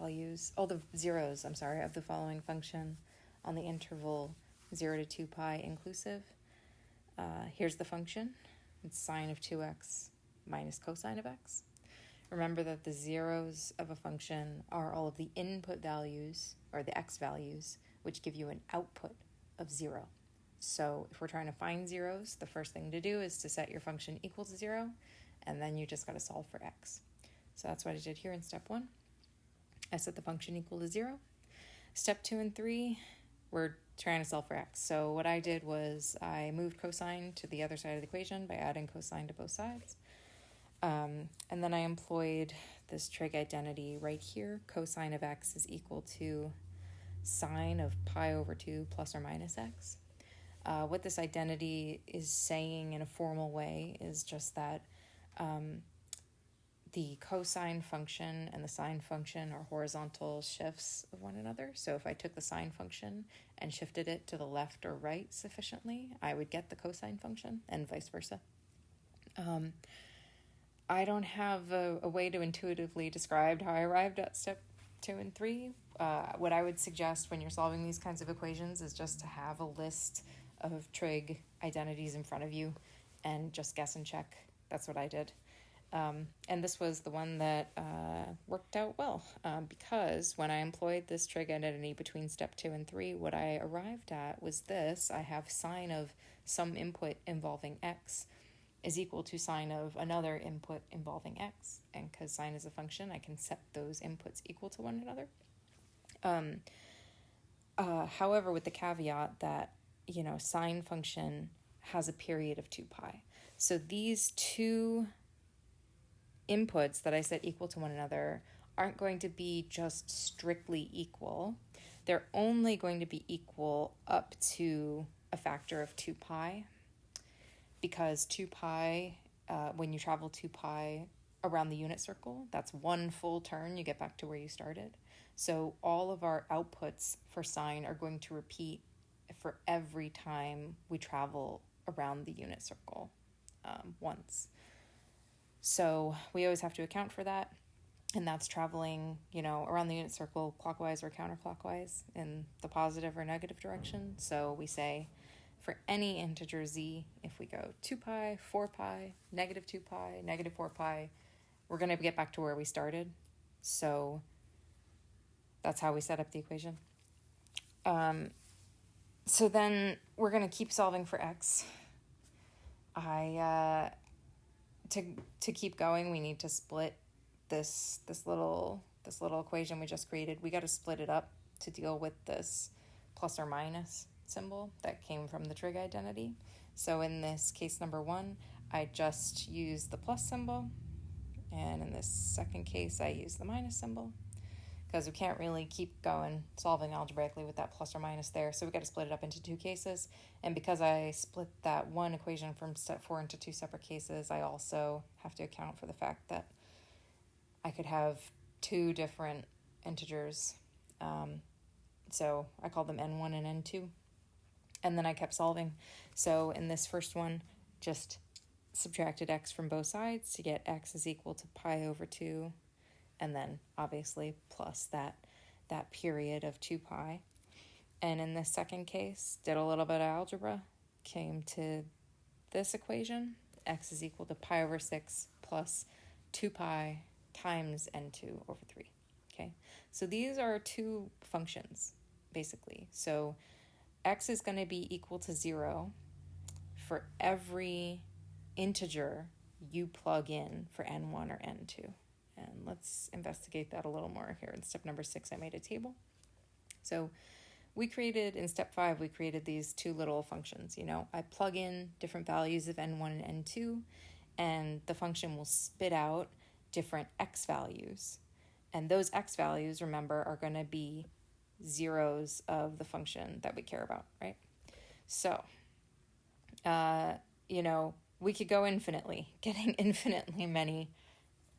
values, all the zeros, I'm sorry, of the following function on the interval 0 to 2 pi inclusive. Here's the function. It's sine of 2x minus cosine of x. Remember that the zeros of a function are all of the input values, or the x values, which give you an output of 0. So if we're trying to find zeros, the first thing to do is to set your function equal to 0, and then you just got to solve for x. So that's what I did here in step 1. I set the function equal to 0. Step 2 and 3, we're trying to solve for x. So what I did was I moved cosine to the other side of the equation by adding cosine to both sides. And then I employed this trig identity right here. Cosine of x is equal to sine of pi over 2 plus or minus x. What this identity is saying in a formal way is just that the cosine function and the sine function are horizontal shifts of one another. So if I took the sine function and shifted it to the left or right sufficiently, I would get the cosine function, and vice versa. I don't have a way to intuitively describe how I arrived at step 2 and 3. What I would suggest when you're solving these kinds of equations is just to have a list of trig identities in front of you and just guess and check. That's what I did. And this was the one that worked out well, because when I employed this trig identity between step 2 and 3, what I arrived at was this. I have sine of some input involving x is equal to sine of another input involving x. And because sine is a function, I can set those inputs equal to one another. However, with the caveat that, sine function has a period of 2 pi. So these two inputs that I set equal to one another aren't going to be just strictly equal. They're only going to be equal up to a factor of 2 pi, because 2 pi, when you travel 2 pi around the unit circle, that's one full turn, you get back to where you started. So all of our outputs for sine are going to repeat for every time we travel around the unit circle once. So we always have to account for that, and that's traveling, around the unit circle clockwise or counterclockwise in the positive or negative direction. So we say for any integer z, if we go 2 pi, 4 pi, negative 2 pi, negative 4 pi, we're going to get back to where we started. So that's how we set up the equation. So then we're going to keep solving for x. To keep going, we need to split this little equation we just created. We got to split it up to deal with this plus or minus symbol that came from the trig identity. So in this case number 1, I just use the plus symbol, and in this second case I use the minus symbol, because we can't really keep going solving algebraically with that plus or minus there. So we got to split it up into 2 cases. And because I split that one equation from step 4 into 2 separate cases, I also have to account for the fact that I could have 2 different integers. So I called them n1 and n2. And then I kept solving. So in this first one, just subtracted x from both sides to get x is equal to pi over 2. And then obviously plus that period of 2 pi. And in this second case, did a little bit of algebra, came to this equation, x is equal to pi over 6 plus 2 pi times n2 over 3. Okay, so these are 2 functions, basically. So x is going to be equal to 0 for every integer you plug in for n1 or n2. And let's investigate that a little more here. In step number 6, I made a table. So in step 5, we created these 2 little functions. I plug in different values of n1 and n2, and the function will spit out different x values. And those x values, remember, are going to be zeros of the function that we care about, right? So, we could go infinitely, getting infinitely many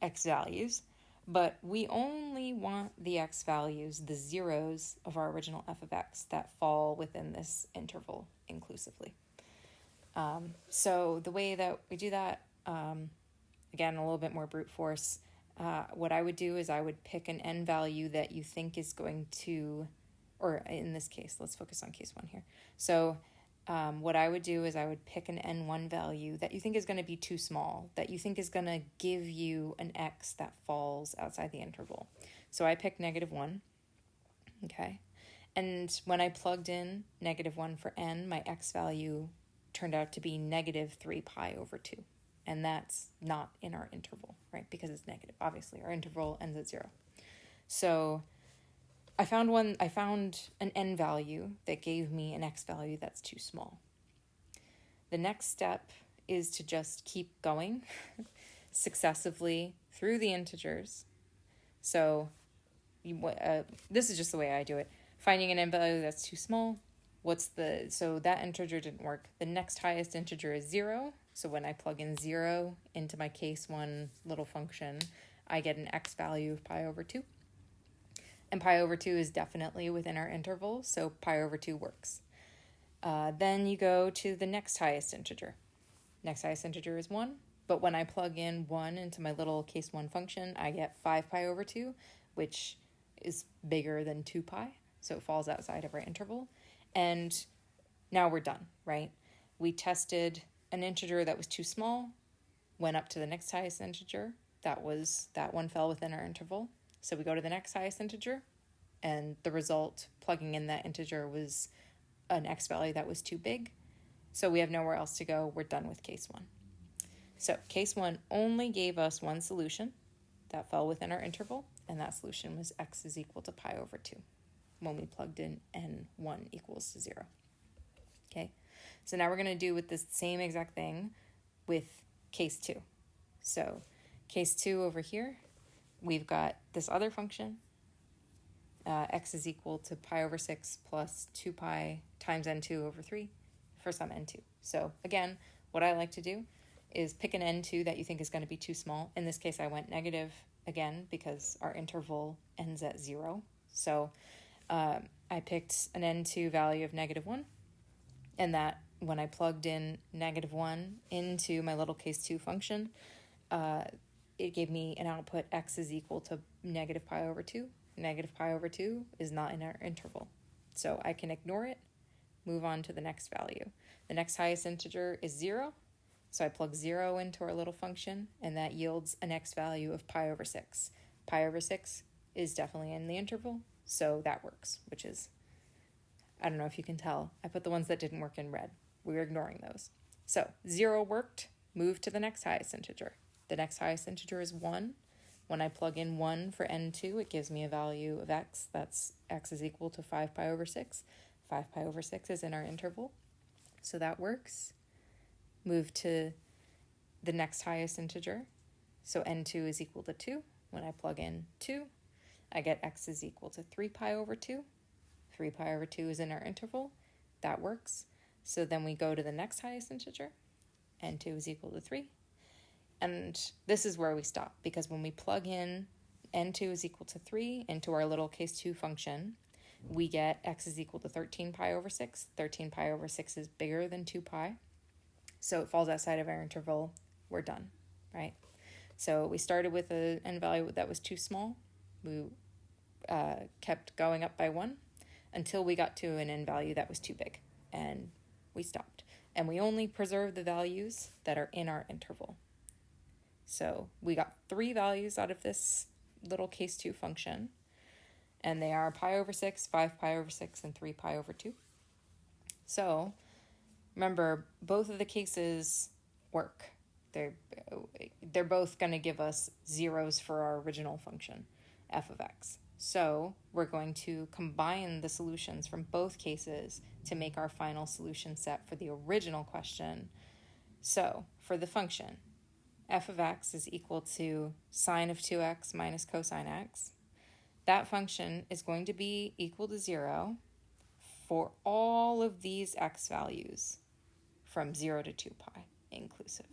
x values, but we only want the x values, the zeros of our original f of x, that fall within this interval inclusively. So the way that we do that, again, a little bit more brute force, what I would do is I would pick an n value that you think is going to, or in this case, let's focus on case 1 here. So what I would do is I would pick an n1 value that you think is going to be too small, that you think is going to give you an x that falls outside the interval. So I picked -1, okay? And when I plugged in -1 for n, my x value turned out to be -3 pi over 2. And that's not in our interval, right? Because it's negative. Obviously, our interval ends at 0. So I found an n value that gave me an x value that's too small. The next step is to just keep going successively through the integers. So this is just the way I do it. Finding an n value that's too small. So that integer didn't work. The next highest integer is 0. So when I plug in 0 into my case 1 little function, I get an x value of pi over 2. And pi over 2 is definitely within our interval, so pi over 2 works. Then you go to the next highest integer. Next highest integer is 1, but when I plug in 1 into my little case 1 function, I get 5 pi over 2, which is bigger than 2 pi, so it falls outside of our interval. And now we're done, right? We tested an integer that was too small, went up to the next highest integer. That one fell within our interval. So we go to the next highest integer, and the result plugging in that integer was an x value that was too big. So we have nowhere else to go. We're done with case 1. So case 1 only gave us one solution that fell within our interval, and that solution was x is equal to pi over 2 when we plugged in n1 equals to 0. Okay, so now we're going to do with this same exact thing with case 2. So case 2 over here, we've got this other function, x is equal to pi over 6 plus 2 pi times n2 over 3 for some n2. So again, what I like to do is pick an n2 that you think is going to be too small. In this case, I went negative again because our interval ends at 0. So I picked an n2 value of -1, and that when I plugged in -1 into my little case 2 function, it gave me an output x is equal to negative pi over 2. Negative pi over 2 is not in our interval. So I can ignore it, move on to the next value. The next highest integer is 0. So I plug 0 into our little function, and that yields an x value of pi over 6. Pi over 6 is definitely in the interval, so that works, which is, I don't know if you can tell, I put the ones that didn't work in red. We were ignoring those. So 0 worked, move to the next highest integer. The next highest integer is 1. When I plug in 1 for n2, it gives me a value of x. That's x is equal to 5 pi over 6. 5 pi over 6 is in our interval, so that works. Move to the next highest integer. So n2 is equal to 2. When I plug in 2, I get x is equal to 3 pi over 2. 3 pi over 2 is in our interval. That works. So then we go to the next highest integer. n2 is equal to 3. And this is where we stop, because when we plug in n2 is equal to 3 into our little case 2 function, we get x is equal to 13 pi over 6. 13 pi over 6 is bigger than 2 pi. So it falls outside of our interval. We're done, right? So we started with an n value that was too small. We kept going up by 1 until we got to an n value that was too big, and we stopped. And we only preserve the values that are in our interval. So we got 3 values out of this little case 2 function, and they are pi over 6, 5 pi over 6, and 3 pi over 2. So remember, both of the cases work. They're both going to give us zeros for our original function, f of x. So we're going to combine the solutions from both cases to make our final solution set for the original question. So for the function, f of x is equal to sine of 2x minus cosine x. That function is going to be equal to 0 for all of these x values from 0 to 2 pi inclusive.